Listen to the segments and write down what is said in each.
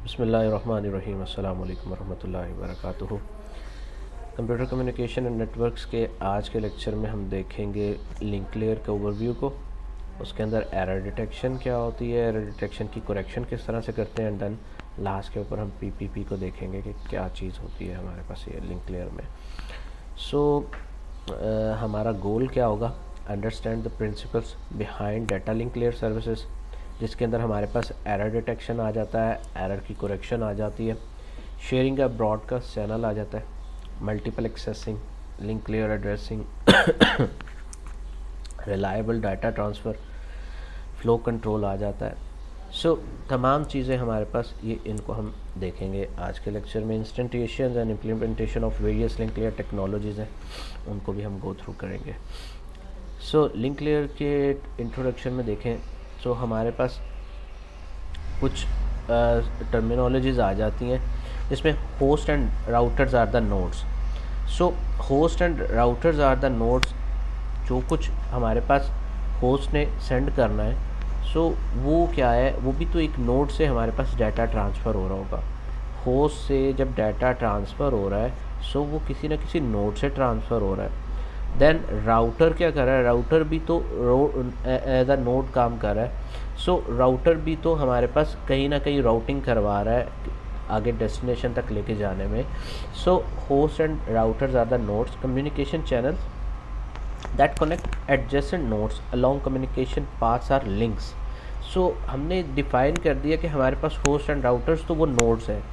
बिस्मिल्लाहिर्रहमानिर्रहीम अस्सलाम वालेकुम रहमतुल्लाहि व बरकातुहू। कंप्यूटर कम्युनिकेशन एंड नेटवर्क्स के आज के लेक्चर में हम देखेंगे लिंक लेयर के ओवरव्यू को, उसके अंदर एरर डिटेक्शन क्या होती है, एरर डिटेक्शन की करेक्शन किस तरह से करते हैं, एंड देन लास्ट के ऊपर हम पीपीपी को देखेंगे कि क्या चीज़ होती है हमारे पास ये लिंक लेयर में। हमारा गोल क्या होगा, understand the principles behind data link layer services, जिसके अंदर हमारे पास एरर डिटेक्शन आ जाता है, एरर की करेक्शन आ जाती है, शेयरिंग का ब्रॉडकास्ट चैनल आ जाता है, multiple accessing, link layer addressing, reliable data transfer, flow control आ जाता है। तमाम चीज़ें हमारे पास ये इनको हम देखेंगे आज के लेक्चर में। Instantiation and implementation of various link layer technologies हैं, उनको भी हम गो थ्रू करेंगे। लिंक लेयर के इंट्रोडक्शन में देखें तो हमारे पास कुछ टर्मिनोलॉजीज़ आ जाती हैं जिसमें host and routers are the nodes. Host and routers are the nodes, जो कुछ हमारे पास होस्ट ने सेंड करना है वो क्या है, वो भी तो एक नोड से हमारे पास डाटा ट्रांसफ़र हो रहा होगा। होस्ट से जब डाटा ट्रांसफ़र हो रहा है वो किसी न किसी नोड से ट्रांसफ़र हो रहा है। देन राउटर क्या कर रहा है, राउटर भी तो एज अ नोड काम कर रहा है। राउटर भी तो हमारे पास कहीं ना कहीं राउटिंग करवा रहा है आगे डेस्टिनेशन तक लेके जाने में। Host and routers are the nodes, communication channels that connect adjacent nodes along communication paths are links. हमने डिफाइन कर दिया कि हमारे पास होस्ट एंड राउटर्स तो वो नोड्स हैं,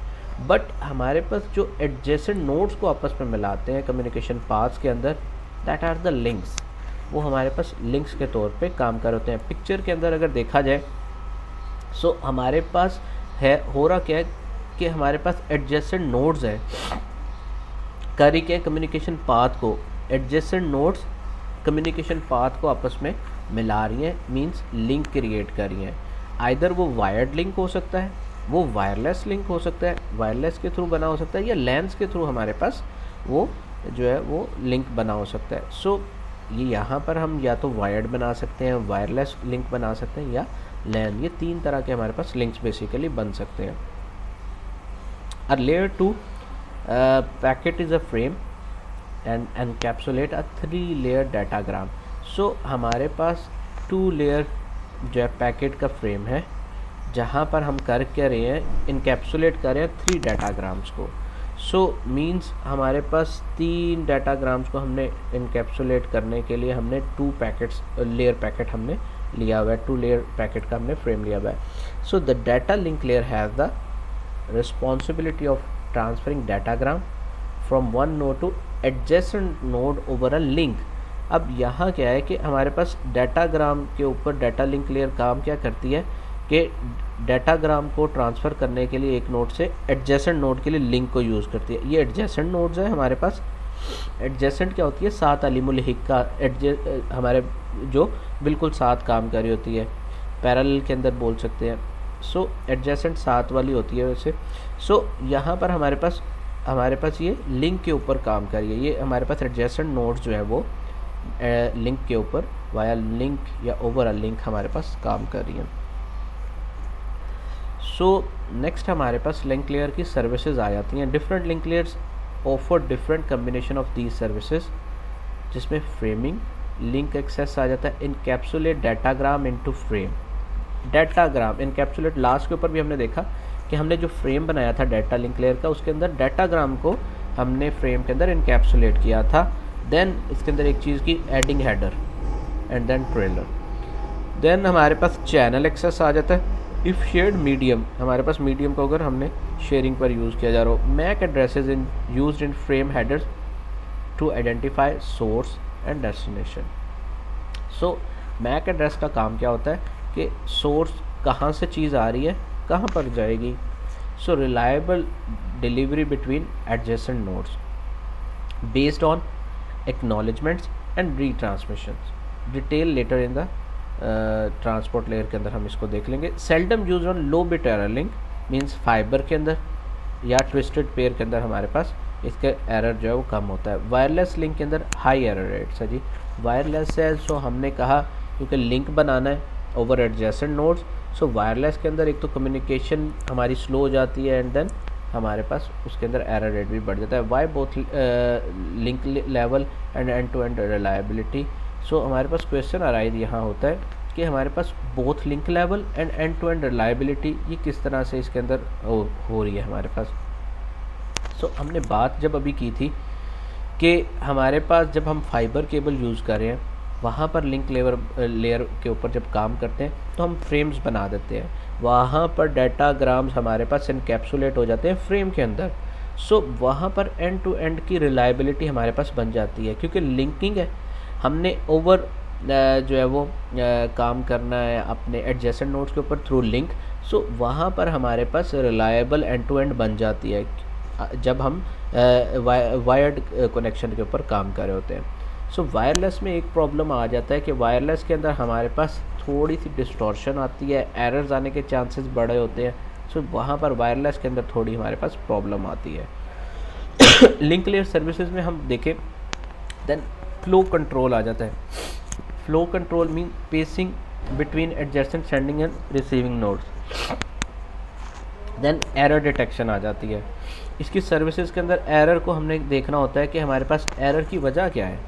बट हमारे पास जो एडजेसेंट नोड्स को आपस में मिलाते हैं कम्युनिकेशन पाथ्स के अंदर, दैट आर द लिंक्स, वो हमारे पास लिंक्स के तौर पे काम कर होते हैं। पिक्चर के अंदर अगर देखा जाए हमारे पास है, हो रहा क्या है कि हमारे पास एडजेसेंट नोड्स हैं, कर के कम्युनिकेशन पाथ को, एडजेसेंट नोड्स कम्युनिकेशन पाथ को आपस में मिला रही हैं, मींस लिंक क्रिएट कर रही हैं। आइदर वो वायर्ड लिंक हो सकता है, वो वायरलेस लिंक हो सकता है, वायरलेस के थ्रू बना हो सकता है, या लैन्स के थ्रू हमारे पास वो जो है वो लिंक बना हो सकता है। ये यहाँ पर हम या तो वायर्ड बना सकते हैं, वायरलेस लिंक बना सकते हैं, या लैन, ये तीन तरह के हमारे पास लिंक्स बेसिकली बन सकते हैं। A layer 2 packet is a frame and encapsulate a 3 layer datagram. हमारे पास 2 लेयर जो है पैकेट का फ्रेम है, जहाँ पर हम कर क्या रहे हैं, इनकैप्सुलेट कर रहे हैं 3 डाटाग्राम्स को। मींस हमारे पास 3 डाटाग्राम्स को हमने इनकैप्सुलेट करने के लिए हमने 2 पैकेट्स लेयर पैकेट हमने लिया हुआ है, 2 लेयर पैकेट का हमने फ्रेम लिया हुआ है। The data link layer has the responsibility of transferring datagram from one node two adjacent node over a link. अब यहाँ क्या है कि हमारे पास डाटाग्राम के ऊपर डाटा लिंक लेयर काम क्या करती है कि डाटाग्राम को ट्रांसफ़र करने के लिए एक नोड से एडजेसेंट नोड के लिए लिंक को यूज़ करती है। ये एडजेसेंट नोड्स है हमारे पास। एडजेसेंट क्या होती है, साथ अलीमुल हिक्का, हमारे जो बिल्कुल साथ काम कर रही होती है, पैरेलल के अंदर बोल सकते हैं। एडजेसेंट साथ वाली होती है वैसे। यहाँ पर हमारे पास ये लिंक के ऊपर काम कर रही है। ये हमारे पास एडजेसेंट नोड्स जो है वो लिंक के ऊपर वाया लिंक या ओवर अ लिंक हमारे पास काम कर रही हैं। नेक्स्ट हमारे पास लिंक लेयर की सर्विसेज आ जाती हैं। Different link layers offer different combination of these services, जिसमें फ्रेमिंग, लिंक एक्सेस आ जाता है, encapsulate datagram into frame. Datagram encapsulate last के ऊपर भी हमने देखा कि हमने जो फ्रेम बनाया था डाटा लिंक लेयर का, उसके अंदर डाटाग्राम को हमने फ्रेम के अंदर इनकैप्सुलेट किया था। देन इसके अंदर एक चीज़ की adding header and then trailer. Then हमारे पास चैनल एक्सेस आ जाता है। इफ़ शेयर्ड मीडियम, हमारे पास मीडियम को अगर हमने शेयरिंग पर यूज़ किया जा रहा हो। MAC addresses used in frame headers to identify source and destination. MAC address का काम क्या होता है कि सोर्स कहाँ से चीज़ आ रही है, कहाँ पर जाएगी। Reliable delivery between adjacent nodes based on acknowledgements and retransmissions. Detail later in the transport layer के अंदर हम इसको देख लेंगे। Seldom use on low bit error link, means fibre के अंदर या ट्विस्टेड पेयर के अंदर हमारे पास इसके एरर जो है वो कम होता है। वायरलेस लिंक के अंदर हाई एरर रेट्स है जी। वायरलेस है हमने कहा क्योंकि लिंक बनाना है ओवर एडजेसेंट नोड्स, सो वायरलेस के अंदर एक तो कम्युनिकेशन हमारी स्लो हो जाती है एंड देन हमारे पास उसके अंदर एरर रेट भी बढ़ जाता है। Why both link level and end to end reliability. So हमारे पास क्वेश्चन अराइज यहाँ होता है कि हमारे पास both link level end to end reliability ये किस तरह से इसके अंदर हो रही है हमारे पास। सो हमने बात जब अभी की थी कि हमारे पास जब हम फाइबर केबल यूज़ कर रहे हैं वहाँ पर लिंक लेयर के ऊपर जब काम करते हैं तो हम फ्रेम्स बना देते हैं, वहाँ पर डाटाग्राम्स हमारे पास इनकैप्सुलेट हो जाते हैं फ्रेम के अंदर। सो वहाँ पर एंड टू एंड की रिलायबिलिटी हमारे पास बन जाती है क्योंकि लिंकिंग है, हमने ओवर जो है वो काम करना है अपने एडजेसेंट नोड्स के ऊपर थ्रू लिंक। सो वहाँ पर हमारे पास रिलायबल एंड टू एंड बन जाती है जब हम वायर्ड कनेक्शन के ऊपर काम कर रहे होते हैं। सो वायरलेस में एक प्रॉब्लम आ जाता है कि वायरलेस के अंदर हमारे पास थोड़ी सी डिस्टॉर्शन आती है, एरर्स आने के चांसेस बड़े होते हैं। सो वहाँ पर वायरलेस के अंदर थोड़ी हमारे पास प्रॉब्लम आती है। लिंक लेयर सर्विसेज में हम देखें देन फ्लो कंट्रोल आ जाता है। Flow control mean pacing between adjacent sending and receiving nodes. Then error detection आ जाती है। इसकी सर्विसेज के अंदर एरर को हमने देखना होता है कि हमारे पास एरर की वजह क्या है।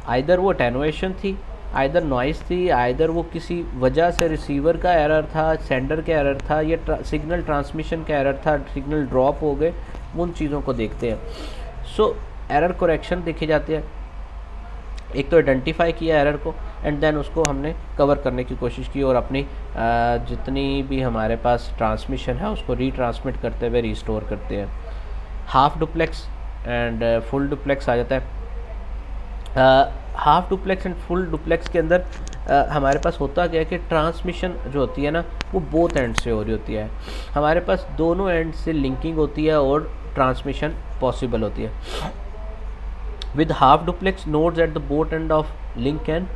आइदर वो अटेनुएशन थी, आइदर नॉइस थी, आइदर वो किसी वजह से रिसीवर का एरर था, सेंडर का एरर था, या सिग्नल ट्रांसमिशन का एरर था, सिग्नल ड्रॉप हो गए, उन चीज़ों को देखते हैं। सो एरर करेक्शन देखे जाते हैं। एक तो आइडेंटिफाई किया एरर को एंड देन उसको हमने कवर करने की कोशिश की और अपनी जितनी भी हमारे पास ट्रांसमिशन है उसको रीट्रांसमिट करते हुए रिस्टोर करते हैं। Half duplex and full duplex आ जाता है। Half duplex and full duplex के अंदर हमारे पास होता क्या है कि ट्रांसमिशन जो होती है ना वो बोथ एंड से हो रही होती है, हमारे पास दोनों एंड से लिंकिंग होती है और ट्रांसमिशन पॉसिबल होती है। With half duplex nodes at the both end of link can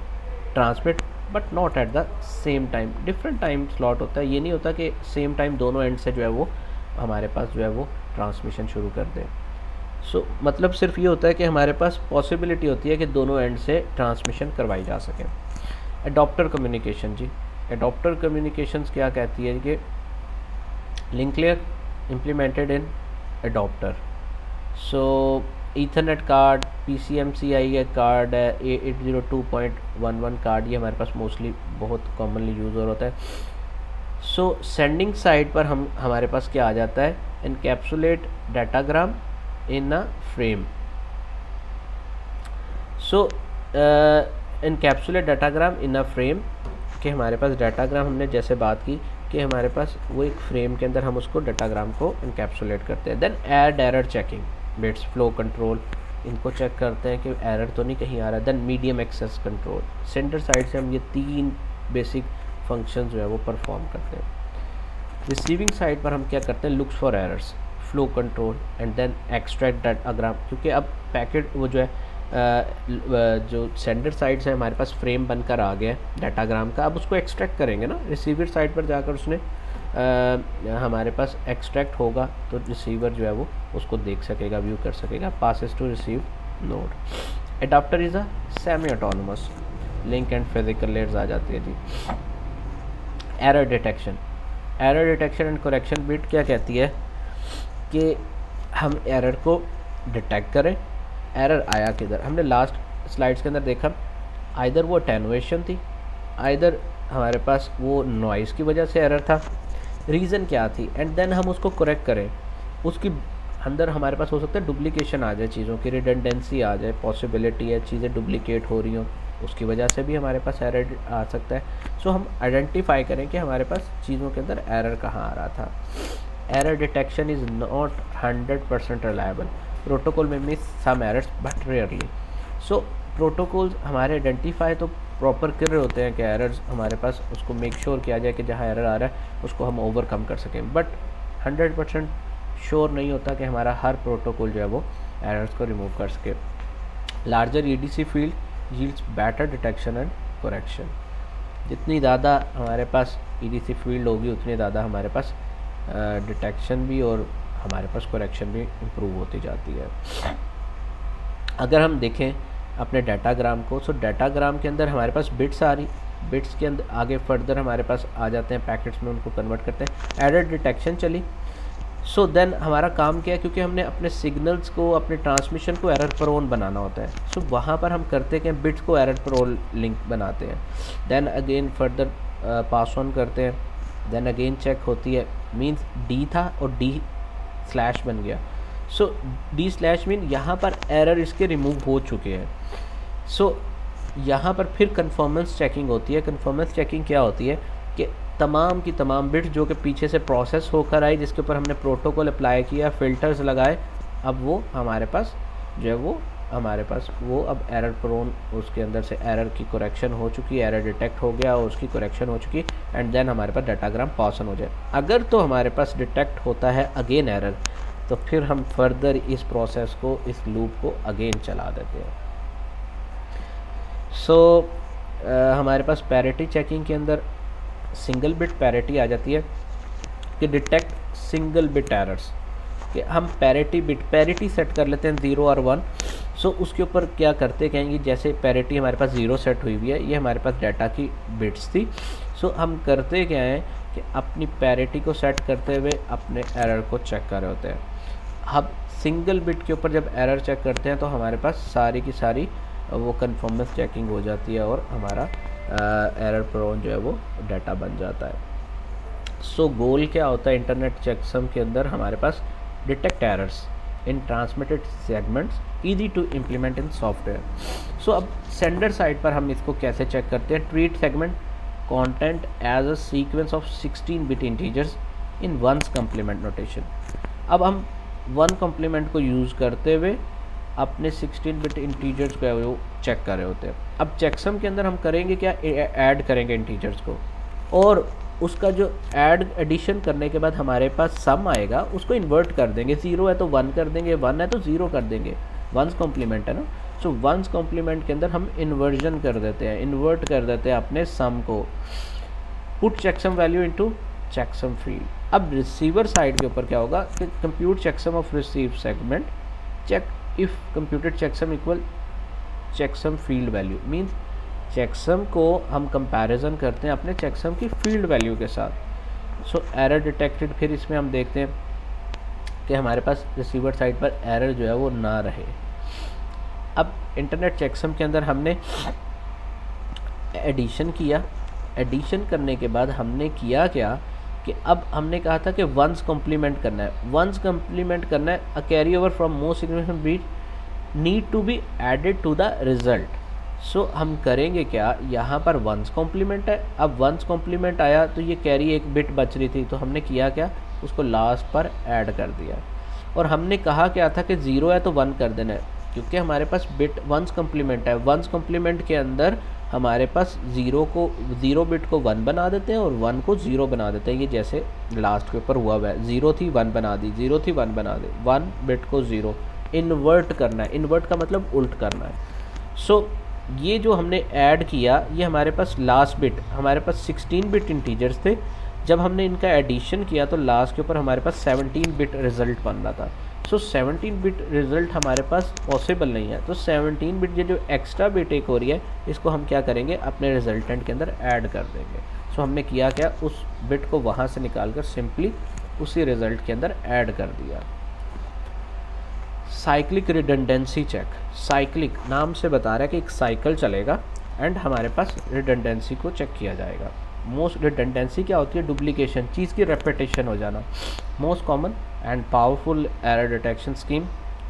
transmit but not at the same time. Different time slot होता है, ये नहीं होता कि सेम टाइम दोनों एंड से जो है वो हमारे पास जो है वो ट्रांसमिशन शुरू कर दें। सो मतलब सिर्फ ये होता है कि हमारे पास पॉसिबिलिटी होती है कि दोनों एंड से ट्रांसमिशन करवाई जा सके। एडॉप्टर कम्युनिकेशन जी, एडॉप्टर कम्युनिकेशंस क्या कहती है कि link layer implemented in adapter. So Ethernet card, PCMCI card है, 802.11 कार्ड, ये हमारे पास मोस्टली बहुत कॉमनली यूज़ हो होता है। सो सेंडिंग साइड पर हमारे पास क्या आ जाता है, encapsulate datagram in a frame. So encapsulate datagram in a frame कि हमारे पास डाटाग्राम हमने जैसे बात की कि हमारे पास वो एक फ्रेम के अंदर हम उसको डाटाग्राम को इनकैप्सुलेट करते हैं। Then add error checking, bits flow control, इनको चेक करते हैं कि एरर तो नहीं कहीं आ रहा है। Then medium access control, sender side से हम ये 3 बेसिक फंक्शन जो है वो परफॉर्म करते हैं। रिसीविंग साइड पर हम क्या करते हैं, looks for errors, flow control and then extract datagram, क्योंकि अब पैकेट वो जो है जो सेंडर साइड से हमारे पास फ्रेम बनकर आ गया है डाटाग्राम का, अब उसको एक्सट्रैक्ट करेंगे ना, रिसीवर साइड पर जाकर उसने हमारे पास एक्सट्रैक्ट होगा तो रिसीवर जो है वो उसको देख सकेगा, व्यू कर सकेगा, passes to receive node. Adapter is a semi autonomous link and physical layers आ जाती है जी। Error detection, error detection and correction bit क्या कहती है कि हम एरर को डिटेक्ट करें। एरर आया किधर, हमने लास्ट स्लाइड्स के अंदर देखा, आइदर वो अटेनुएशन थी, आइदर हमारे पास वो नॉइज़ की वजह से एरर था, रीज़न क्या थी, एंड देन हम उसको करेक्ट करें। उसकी अंदर हमारे पास हो सकता है डुप्लीकेशन आ जाए, चीज़ों की रिडंडेंसी आ जाए, पॉसिबिलिटी है चीज़ें डुप्लीकेट हो रही हों, उसकी वजह से भी हमारे पास एरर आ सकता है। सो हम आइडेंटिफाई करें कि हमारे पास चीज़ों के अंदर एरर कहाँ आ रहा था। Error detection is not 100% reliable, protocol में miss some errors but rarely. So protocols हमारे आइडेंटिफाई तो प्रॉपर कर रहे होते हैं कि एरर्स हमारे पास उसको मेक श्योर किया जाए कि जहाँ एरर आ रहा है उसको हम ओवरकम कर सकें, बट 100% श्योर नहीं होता कि हमारा हर प्रोटोकॉल जो है वो एरर्स को रिमूव कर सके। Larger EDC field yields better detection and correction, जितनी ज़्यादा हमारे पास EDC फील्ड होगी उतनी ज़्यादा हमारे पास डिटेक्शन भी और हमारे पास करेक्शन भी इम्प्रूव होती जाती है। अगर हम देखें अपने डाटाग्राम को, सो डाटाग्राम के अंदर हमारे पास बिट्स आ रही, बिट्स के अंदर आगे फर्दर हमारे पास आ जाते हैं, पैकेट्स में उनको कन्वर्ट करते हैं। एरर डिटेक्शन चली। सो देन हमारा काम क्या है, क्योंकि हमने अपने सिग्नल्स को, अपने ट्रांसमिशन को एरर प्रोन बनाना होता है, सो वहाँ पर हम करते क्या, बिट्स को एरर प्रोन लिंक बनाते हैं। Then again further pass on करते हैं, देन अगेन चेक होती है, मीन्स डी था और डी स्लैश बन गया। सो डी स्लैश मीन यहाँ पर एरर इसके रिमूव हो चुके हैं। सो यहाँ पर फिर कन्फर्मेंस चेकिंग होती है। कन्फर्मेंस चेकिंग क्या होती है कि तमाम की तमाम बिट्स जो कि पीछे से प्रोसेस होकर आई, जिसके ऊपर हमने प्रोटोकॉल अप्लाई किया, फ़िल्टर्स लगाए, अब वो हमारे पास जो है वो अब एरर प्रोन, उसके अंदर से एरर की करेक्शन हो चुकी है, एरर डिटेक्ट हो गया और उसकी करेक्शन हो चुकी है, एंड देन हमारे पास डाटाग्राम पास ऑन हो जाए। अगर तो हमारे पास डिटेक्ट होता है अगेन एरर, तो फिर हम फर्दर इस प्रोसेस को, इस लूप को अगेन चला देते हैं। सो हमारे पास पैरिटी चेकिंग के अंदर सिंगल बिट पैरिटी आ जाती है कि डिटेक्ट सिंगल बिट एरर्स, कि हम पैरिटी सेट कर लेते हैं 0 और 1। सो उसके ऊपर क्या करते कहेंगे, जैसे पैरिटी हमारे पास 0 सेट हुई हुई है, ये हमारे पास डाटा की बिट्स थी। सो हम करते क्या हैं कि अपनी पैरिटी को सेट करते हुए अपने एरर को चेक कर रहे होते हैं। अब सिंगल बिट के ऊपर जब एरर चेक करते हैं तो हमारे पास सारी की सारी वो कन्फर्मेंस चेकिंग हो जाती है और हमारा एरर प्रोन जो है वो डाटा बन जाता है। सो गोल क्या होता है इंटरनेट चेकसम के अंदर, हमारे पास detect errors in transmitted segments, easy to implement in software. So अब सेंडर साइड पर हम इसको कैसे चेक करते हैं, treat segment content as a sequence of 16 bit integers in ones complement notation. अब हम 1 कम्प्लीमेंट को यूज़ करते हुए अपने 16 बिट इंटीजर्स को वो चेक कर रहे होते हैं। अब चेकसम के अंदर हम करेंगे क्या, ऐड करेंगे इंटीजर्स को, और उसका जो एडिशन करने के बाद हमारे पास सम आएगा उसको इन्वर्ट कर देंगे। 0 है तो 1 कर देंगे, 1 है तो 0 कर देंगे, वंस कॉम्प्लीमेंट है ना। सो वंस कॉम्प्लीमेंट के अंदर हम इन्वर्जन कर देते हैं, इन्वर्ट कर देते हैं अपने सम को। Put checksum value into checksum field. अब रिसीवर साइड के ऊपर क्या होगा कि compute checksum of receive segment, check if computed checksum equal checksum field value, means checksum को हम कंपैरिजन करते हैं अपने चेकसम की फील्ड वैल्यू के साथ। सो एरर डिटेक्टेड, फिर इसमें हम देखते हैं कि हमारे पास रिसीवर साइड पर एरर जो है वो ना रहे। अब इंटरनेट चेकसम के अंदर हमने एडिशन किया, एडिशन करने के बाद हमने किया क्या कि अब हमने कहा था कि वंस कॉम्प्लीमेंट करना है, वंस कॉम्प्लीमेंट करना है, a carry over from most significant bit need to be added to the result. So हम करेंगे क्या, यहाँ पर वंस कॉम्प्लीमेंट है, अब वंस कॉम्प्लीमेंट आया तो ये कैरी एक बिट बच रही थी, तो हमने किया क्या, उसको लास्ट पर ऐड कर दिया। और हमने कहा क्या था कि 0 है तो 1 कर देना है, क्योंकि हमारे पास बिट वंस कॉम्प्लीमेंट है। वंस कॉम्प्लीमेंट के अंदर हमारे पास 0 बिट को 1 बना देते हैं और 1 को 0 बना देते हैं। ये जैसे लास्ट के ऊपर हुआ है, 0 थी 1 बना दी, 0 थी 1 बना दी, 1 बिट को 0 इन्वर्ट करना है। इन्वर्ट का मतलब उल्ट करना है। सो ये जो हमने ऐड किया, ये हमारे पास लास्ट बिट, हमारे पास 16 बिट इंटीजर्स थे, जब हमने इनका एडिशन किया तो लास्ट के ऊपर हमारे पास 17 बिट रिज़ल्ट बन रहा था। सो 17 बिट रिज़ल्ट हमारे पास पॉसिबल नहीं है, तो 17 बिट ये जो एक्स्ट्रा बिट एक हो रही है, इसको हम क्या करेंगे, अपने रिजल्टेंट के अंदर ऐड कर देंगे। सो हमने किया क्या, उस बिट को वहाँ से निकाल कर सिंपली उसी रिज़ल्ट के अंदर ऐड कर दिया। साइक्लिक रिडंडेंसी चेक, साइक्लिक नाम से बता रहा है कि एक साइकिल चलेगा एंड हमारे पास रिडंडेंसी को चेक किया जाएगा। मोस्ट रिडंडेंसी क्या होती है, डुप्लीकेशन, चीज़ की रेपिटेशन हो जाना। Most common and powerful error detection scheme,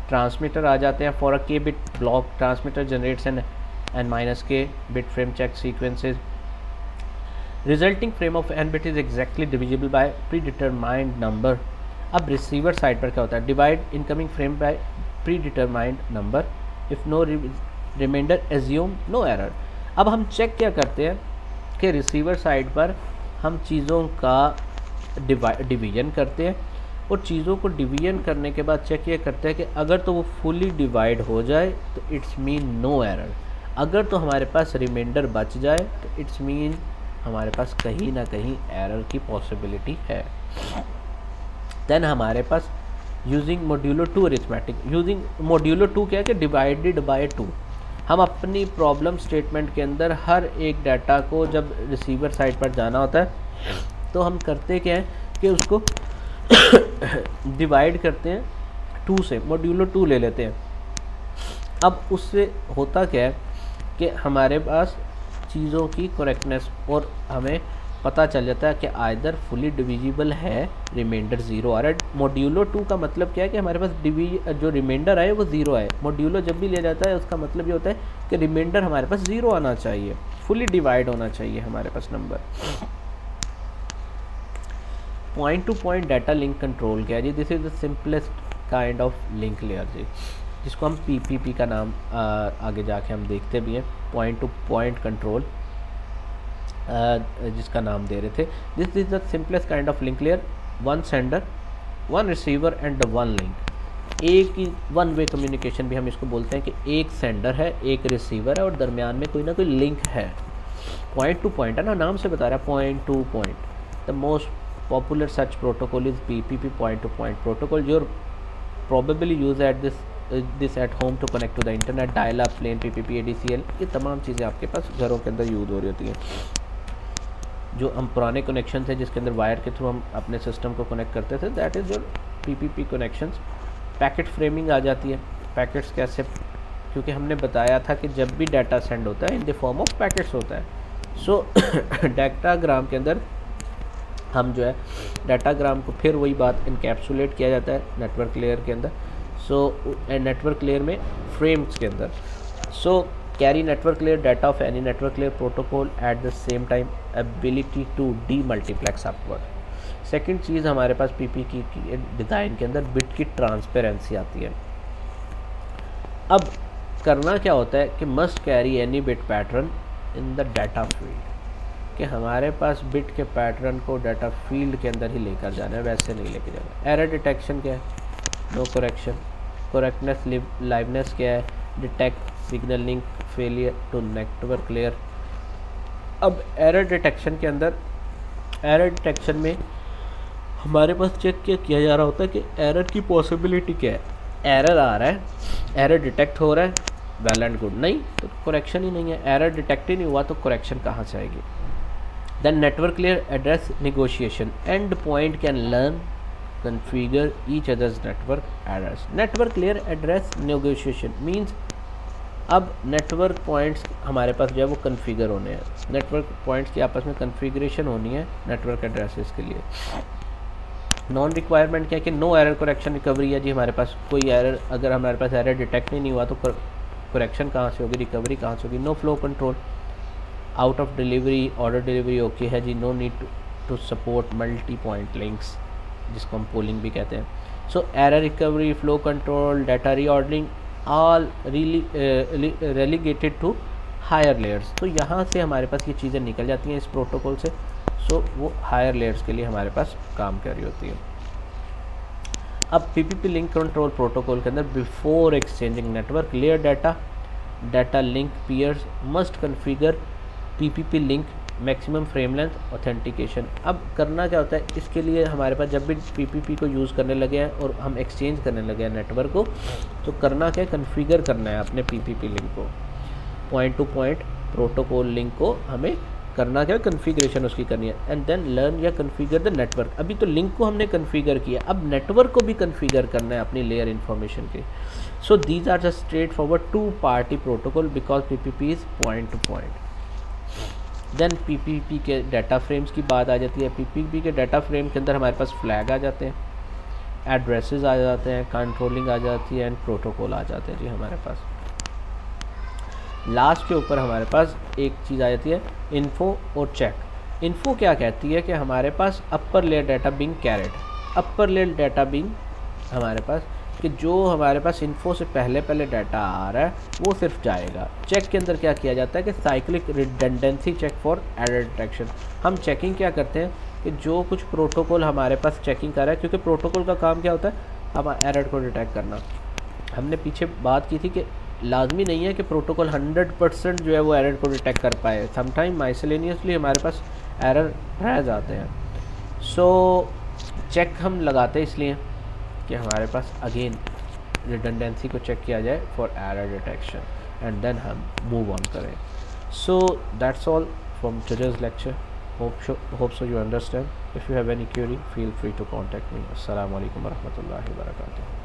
transmitter आ जाते हैं। For a k bit block transmitter generates n minus k bit frame check sequences, resulting frame of n bit is exactly divisible by predetermined number. अब receiver side पर क्या होता है, divide incoming frame by predetermined number, if no remainder assume no error. अब हम check क्या करते हैं कि रिसीवर साइड पर हम चीज़ों का डिवीजन करते हैं, और चीज़ों को डिवीजन करने के बाद चेक ये करते हैं कि अगर तो वो फुली डिवाइड हो जाए तो इट्स मीन नो एरर, अगर तो हमारे पास रिमाइंडर बच जाए तो इट्स मीन हमारे पास कहीं ना कहीं एरर की पॉसिबिलिटी है। देन हमारे पास using modulo 2 arithmetic, using modulo 2 क्या है कि डिवाइडेड बाय 2, हम अपनी प्रॉब्लम स्टेटमेंट के अंदर हर एक डाटा को जब रिसीवर साइड पर जाना होता है तो हम करते क्या है कि उसको डिवाइड करते हैं 2 से, मॉड्यूलो 2 ले लेते हैं। अब उससे होता क्या है कि हमारे पास चीज़ों की करेक्टनेस और हमें पता चल जाता है कि आइदर फुली डिविजिबल है, रिमाइंडर 0 आ रहा है। मॉड्यूलो 2 का मतलब क्या है कि हमारे पास जो रिमाइंडर आए वो 0 आए। मॉड्यूलो जब भी ले जाता है उसका मतलब ये होता है कि रिमाइंडर हमारे पास 0 आना चाहिए, फुली डिवाइड होना चाहिए हमारे पास number. Point to point data link control क्या है जी? This is the simplest kind of link layer जी, जिसको हम पीपीपी का नाम आगे जाके हम देखते भी हैं, पॉइंट टू पॉइंट कंट्रोल जिसका नाम दे रहे थे। This is the simplest kind of link layer, 1 sender 1 receiver and 1 link. एक ही 1 वे कम्युनिकेशन भी हम इसको बोलते हैं कि एक सेंडर है, एक रिसीवर है और दरमियान में कोई ना कोई लिंक है। पॉइंट टू पॉइंट है ना, नाम से बता रहा है point to point. The most popular such protocol is PPP, point to point protocol. Your probably use at this at home to connect to the internet, dial up, plain PPP, ADCL, ये तमाम चीज़ें आपके पास घरों के अंदर use हो रही होती हैं। जो हम पुराने कनेक्शन थे जिसके अंदर वायर के थ्रू हम अपने सिस्टम को कनेक्ट करते थे, that is your PPP connections. Packet framing आ जाती है। पैकेट्स कैसे? क्योंकि हमने बताया था कि जब भी डाटा सेंड होता है in the form of packets होता है। सो डाटाग्राम के अंदर हम जो है डाटाग्राम को फिर वही बात इनकैप्सुलेट किया जाता है नेटवर्क लेयर के अंदर। सो नेटवर्क लेयर में फ्रेम्स के अंदर। So carry network layer data of any network layer protocol at the same time, ability to demultiplex upward. Second चीज़ हमारे पास पीपी की डिज़ाइन के अंदर बिट की ट्रांसपेरेंसी आती है। अब करना क्या होता है कि must carry any bit pattern in the data field, कि हमारे पास बिट के पैटर्न को डाटा फील्ड के अंदर ही लेकर जाना है, वैसे नहीं लेके जाना। एरर डिटेक्शन क्या है? No correction. करेक्टनेस लाइवनेस क्या है? Detect signal link failure to network layer. अब एरर डिटेक्शन के अंदर, एरर डिटेक्शन में हमारे पास चेक किया जा रहा होता है कि एरर की पॉसिबिलिटी क्या है। एरर आ रहा है, एरर डिटेक्ट हो रहा है, वेल एंड गुड। नहीं तो करेक्शन ही नहीं है। एरर डिटेक्ट ही नहीं हुआ तो करेक्शन कहाँ से आएगी? Then network layer address negotiation. Endpoint can learn, configure each other's network address. Network layer address negotiation means अब नेटवर्क पॉइंट्स हमारे पास जो है वो कन्फिगर होने हैं। नेटवर्क पॉइंट्स की आपस में कन्फिगरेशन होनी है नेटवर्क एड्रेसेस के लिए। नॉन रिक्वायरमेंट क्या है कि नो एरर करेक्शन रिकवरी है जी। हमारे पास कोई एरर, अगर हमारे पास एरर डिटेक्ट नहीं हुआ तो करेक्शन कहाँ से होगी, रिकवरी कहाँ से होगी? No flow control, out of delivery, order delivery okay है जी। No need to support multipoint links, जिसको हम पोलिंग भी कहते हैं। So error recovery, flow control, data reordering all relegated to higher layers. तो यहाँ से हमारे पास ये चीज़ें निकल जाती हैं इस प्रोटोकॉल से। सो वो हायर लेयर्स के लिए हमारे पास काम कर रही होती है। अब पीपीपी लिंक कंट्रोल प्रोटोकॉल के अंदर before exchanging network layer data link peers must configure PPP link maximum frame length authentication. अब करना क्या होता है इसके लिए, हमारे पास जब भी पीपीपी को यूज़ करने लगे हैं और हम एक्सचेंज करने लगे हैं नेटवर्क को, तो करना क्या है? कन्फिगर करना है अपने पीपीपी लिंक को। Point to point protocol link को हमें करना क्या है? कन्फिगरेशन उसकी करनी है। एंड देन लर्न या कन्फिगर द नेटवर्क। अभी तो लिंक को हमने कन्फिगर किया, अब नेटवर्क को भी कन्फिगर करना है अपनी लेयर इन्फॉर्मेशन के। So these are just straight forward to party protocol because PPP is point to point. Then PPP के डाटा फ्रेम्स की बात आ जाती है। पीपीपी के डाटा फ्रेम के अंदर हमारे पास फ्लैग आ जाते हैं, एड्रेसेस आ जाते हैं, कंट्रोलिंग आ जाती है एंड प्रोटोकॉल आ जाते हैं जी हमारे पास। लास्ट के ऊपर हमारे पास एक चीज़ आ जाती है इन्फो और चेक। इन्फो क्या कहती है कि हमारे पास upper layer data being carried, upper layer data being हमारे पास कि जो हमारे पास इन्फो से पहले डाटा आ रहा है वो सिर्फ जाएगा। चेक के अंदर क्या किया जाता है कि cyclic redundancy check for error detection. हम चेकिंग क्या करते हैं कि जो कुछ प्रोटोकॉल हमारे पास चेकिंग कर रहा है, क्योंकि प्रोटोकॉल का काम क्या होता है? हम एरर को डिटेक्ट करना। हमने पीछे बात की थी कि लाजमी नहीं है कि प्रोटोकॉल 100% जो है वो एरर को डिटेक्ट कर पाए। समटाइम माइसलेनियसली हमारे पास एरर रह जाते हैं। सो चेक हम लगाते हैं इसलिए कि हमारे पास अगेन रिडंडेंसी को चेक किया जाए for error detection. And then हम मूव ऑन करें. So that's all from today's lecture. Hope so you understand. If you have any query, feel free to contact me. Assalamu alaikum warahmatullahi wabarakatuh.